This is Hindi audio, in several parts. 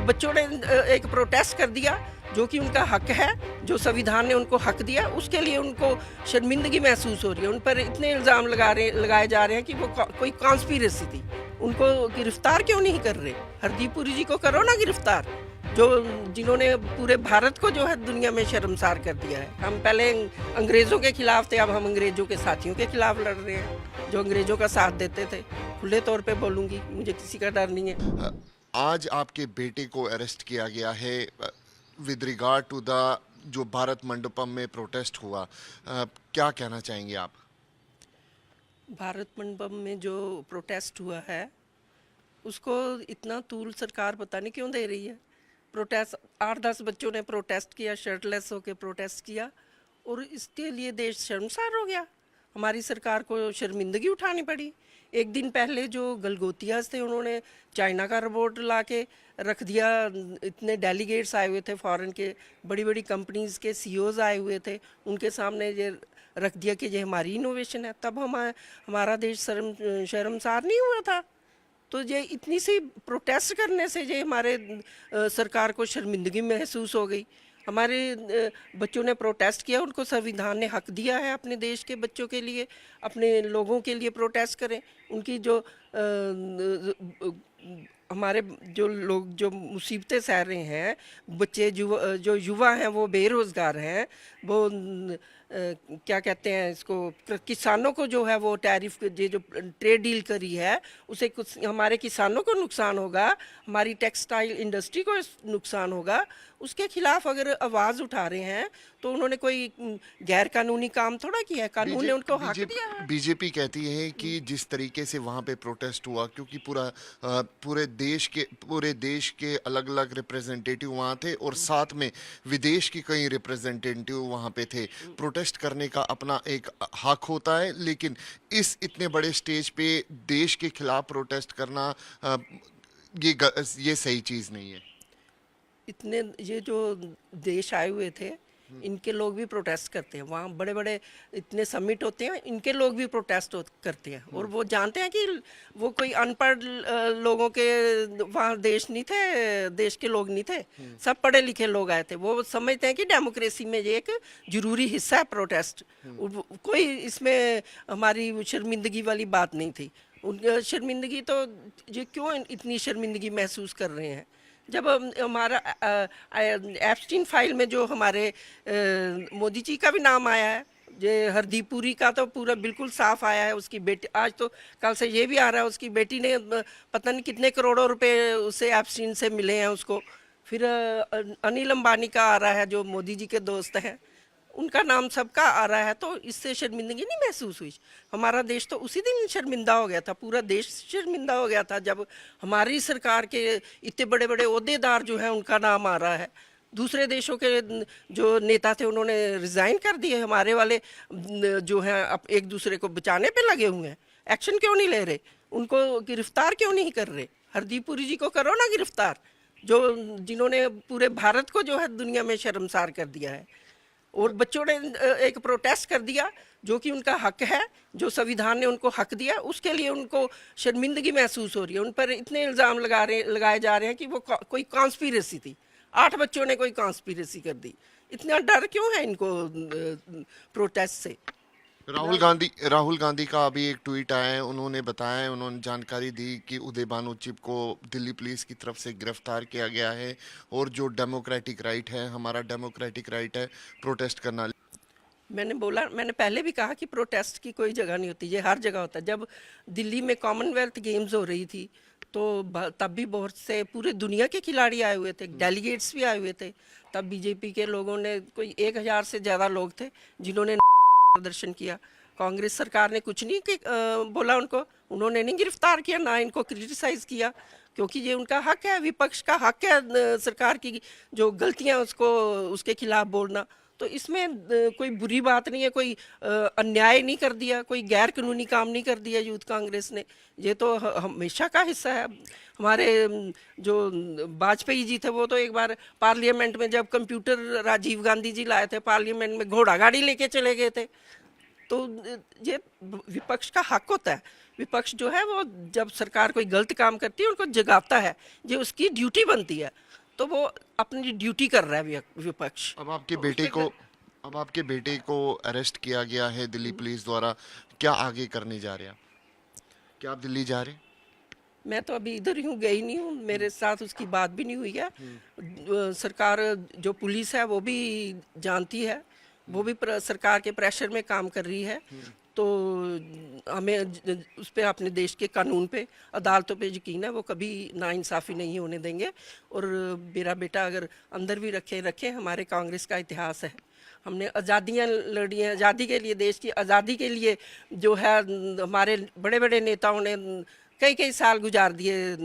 बच्चों ने एक प्रोटेस्ट कर दिया जो कि उनका हक है, जो संविधान ने उनको हक दिया, उसके लिए उनको शर्मिंदगी महसूस हो रही है। उन पर इतने इल्ज़ाम लगाए जा रहे हैं कि वो कोई कॉन्स्पिरेसी थी। उनको गिरफ्तार क्यों नहीं कर रहे? हरदीप पुरी जी को करो ना गिरफ्तार, जिन्होंने पूरे भारत को जो है दुनिया में शर्मसार कर दिया है। हम पहले अंग्रेज़ों के खिलाफ थे, अब हम अंग्रेज़ों के साथियों के खिलाफ लड़ रहे हैं जो अंग्रेज़ों का साथ देते थे। खुले तौर पे बोलूँगी, मुझे किसी का डर नहीं है। आज आपके बेटे को अरेस्ट किया गया है विद रिगार्ड टू द जो भारत मंडपम में प्रोटेस्ट हुआ, क्या कहना चाहेंगे आप? भारत मंडपम में जो प्रोटेस्ट हुआ है उसको इतना तूल सरकार पता नहीं क्यों दे रही है। प्रोटेस्ट 8-10 बच्चों ने प्रोटेस्ट किया, शर्टलेस होकर प्रोटेस्ट किया और इसके लिए देश शर्मसार हो गया। हमारी सरकार को शर्मिंदगी उठानी पड़ी। एक दिन पहले जो गलगोतियाज थे उन्होंने चाइना का रोबोट ला के रख दिया। इतने डेलीगेट्स आए हुए थे फॉरेन के, बड़ी बड़ी कंपनीज़ के सीईओज आए हुए थे, उनके सामने ये रख दिया कि ये हमारी इनोवेशन है। तब हमारा देश शर्मसार नहीं हुआ था। तो ये इतनी सी प्रोटेस्ट करने से ये हमारे सरकार को शर्मिंदगी महसूस हो गई। हमारे बच्चों ने प्रोटेस्ट किया, उनको संविधान ने हक दिया है अपने देश के बच्चों के लिए, अपने लोगों के लिए प्रोटेस्ट करें। उनकी जो हमारे जो लोग जो मुसीबतें सह रहे हैं, बच्चे जो युवा हैं वो बेरोज़गार हैं, वो क्या कहते हैं इसको, किसानों को जो है वो टैरिफ जो ट्रेड डील करी है उसे कुछ हमारे किसानों को नुकसान होगा, हमारी टेक्सटाइल इंडस्ट्री को नुकसान होगा। उसके खिलाफ अगर आवाज़ उठा रहे हैं तो उन्होंने कोई गैर कानूनी काम थोड़ा किया है, कानून ने उनको हक दिया है। बीजेपी कहती है कि जिस तरीके से वहाँ पे प्रोटेस्ट हुआ, क्योंकि पूरे देश के अलग अलग रिप्रेजेंटेटिव वहाँ थे और साथ में विदेश के कई रिप्रेजेंटेटिव वहाँ पे थे। प्रोटेस्ट करने का अपना एक हक होता है, लेकिन इस इतने बड़े स्टेज पे देश के खिलाफ प्रोटेस्ट करना ये सही चीज़ नहीं है। इतने ये जो देश आए हुए थे इनके लोग भी प्रोटेस्ट करते हैं, वहाँ बड़े बड़े इतने समिट होते हैं, इनके लोग भी प्रोटेस्ट करते हैं और वो जानते हैं कि वो कोई अनपढ़ लोगों के वहाँ देश नहीं थे, देश के लोग नहीं थे, सब पढ़े लिखे लोग आए थे। वो समझते हैं कि डेमोक्रेसी में ये एक ज़रूरी हिस्सा है प्रोटेस्ट। कोई इसमें हमारी शर्मिंदगी वाली बात नहीं थी। उन शर्मिंदगी तो ये क्यों इतनी शर्मिंदगी महसूस कर रहे हैं? जब हमारा एप्स्टीन फाइल में जो हमारे मोदी जी का भी नाम आया है, ये हरदीप पुरी का तो पूरा बिल्कुल साफ आया है। उसकी बेटी, आज तो कल से ये भी आ रहा है, उसकी बेटी ने पता नहीं कितने करोड़ों रुपए उसे एप्स्टीन से मिले हैं उसको। फिर अनिल अंबानी का आ रहा है जो मोदी जी के दोस्त हैं, उनका नाम सबका आ रहा है। तो इससे शर्मिंदगी नहीं महसूस हुई? हमारा देश तो उसी दिन शर्मिंदा हो गया था, पूरा देश शर्मिंदा हो गया था जब हमारी सरकार के इतने बड़े बड़े ओहदेदार जो हैं उनका नाम आ रहा है। दूसरे देशों के जो नेता थे उन्होंने रिज़ाइन कर दिए, हमारे वाले जो हैं अब एक दूसरे को बचाने पे लगे हुए हैं। एक्शन क्यों नहीं ले रहे? उनको गिरफ्तार क्यों नहीं कर रहे? हरदीप पुरी जी को करो ना गिरफ्तार, जिन्होंने पूरे भारत को जो है दुनिया में शर्मसार कर दिया है। और बच्चों ने एक प्रोटेस्ट कर दिया जो कि उनका हक है, जो संविधान ने उनको हक दिया, उसके लिए उनको शर्मिंदगी महसूस हो रही है। उन पर इतने इल्ज़ाम लगाए जा रहे हैं कि वो कोई कॉन्स्पिरेसी थी। 8 बच्चों ने कोई कॉन्स्पिरेसी कर दी। इतना डर क्यों है इनको प्रोटेस्ट से? राहुल गांधी का अभी एक ट्वीट आया है, उन्होंने जानकारी दी कि उदय भानु चिप को दिल्ली पुलिस की तरफ से गिरफ्तार किया गया है और जो डेमोक्रेटिक राइट है, हमारा डेमोक्रेटिक राइट है प्रोटेस्ट करना। मैंने पहले भी कहा कि प्रोटेस्ट की कोई जगह नहीं होती, ये हर जगह होता है। जब दिल्ली में कॉमनवेल्थ गेम्स हो रही थी तो तब भी बहुत से पूरे दुनिया के खिलाड़ी आए हुए थे, डेलीगेट्स भी आए हुए थे। तब बीजेपी के लोगों ने, कोई 1000 से ज़्यादा लोग थे जिन्होंने प्रदर्शन किया। कांग्रेस सरकार ने कुछ नहीं बोला उनको, उन्होंने नहीं गिरफ्तार किया, ना इनको क्रिटिसाइज़ किया, क्योंकि ये उनका हक है, विपक्ष का हक है सरकार की जो गलतियां उसके खिलाफ बोलना। तो इसमें कोई बुरी बात नहीं है, कोई अन्याय नहीं कर दिया, कोई गैर कानूनी काम नहीं कर दिया यूथ कांग्रेस ने। ये तो हमेशा का हिस्सा है। हमारे जो वाजपेयी जी थे वो तो एक बार पार्लियामेंट में, जब कंप्यूटर राजीव गांधी जी लाए थे पार्लियामेंट में, घोड़ा गाड़ी लेके चले गए थे। तो ये विपक्ष का हक होता है विपक्ष जो है वो जब सरकार कोई गलत काम करती है उनको जगाता है, जो उसकी ड्यूटी बनती है, तो वो अपनी ड्यूटी कर रहा है विपक्ष। अब आपके बेटे को अरेस्ट किया गया है दिल्ली पुलिस द्वारा, क्या आगे करने जा रहे हैं? क्या आप दिल्ली जा रहे हैं? मैं तो अभी इधर ही हूँ, गई नहीं हूँ, मेरे साथ उसकी बात भी नहीं हुई है। सरकार जो पुलिस है वो भी जानती है, वो भी सरकार के प्रेशर में काम कर रही है, तो हमें उस पे अपने देश के कानून पे, अदालतों पे यकीन है, वो कभी नाइंसाफ़ी नहीं होने देंगे। और मेरा बेटा अगर अंदर भी रखे, हमारे कांग्रेस का इतिहास है, हमने आज़ादियाँ लड़ी हैं, आज़ादी के लिए, देश की आज़ादी के लिए जो है हमारे बड़े बड़े नेताओं ने कई कई साल गुजार दिए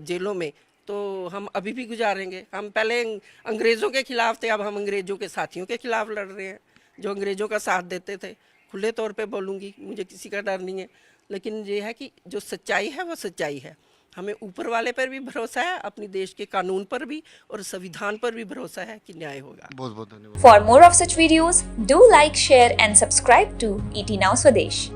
जेलों में, तो हम अभी भी गुजारेंगे। हम पहले अंग्रेज़ों के खिलाफ थे, अब हम अंग्रेज़ों के साथियों के खिलाफ लड़ रहे हैं जो अंग्रेज़ों का साथ देते थे। खुले तौर पे बोलूँगी, मुझे किसी का डर नहीं है, लेकिन ये है कि जो सच्चाई है वो सच्चाई है। हमें ऊपर वाले पर भी भरोसा है, अपनी देश के कानून पर भी और संविधान पर भी भरोसा है कि न्याय होगा। बहुत बहुत धन्यवाद। For more of such videos, do like, share and subscribe to ET Now Swadesh.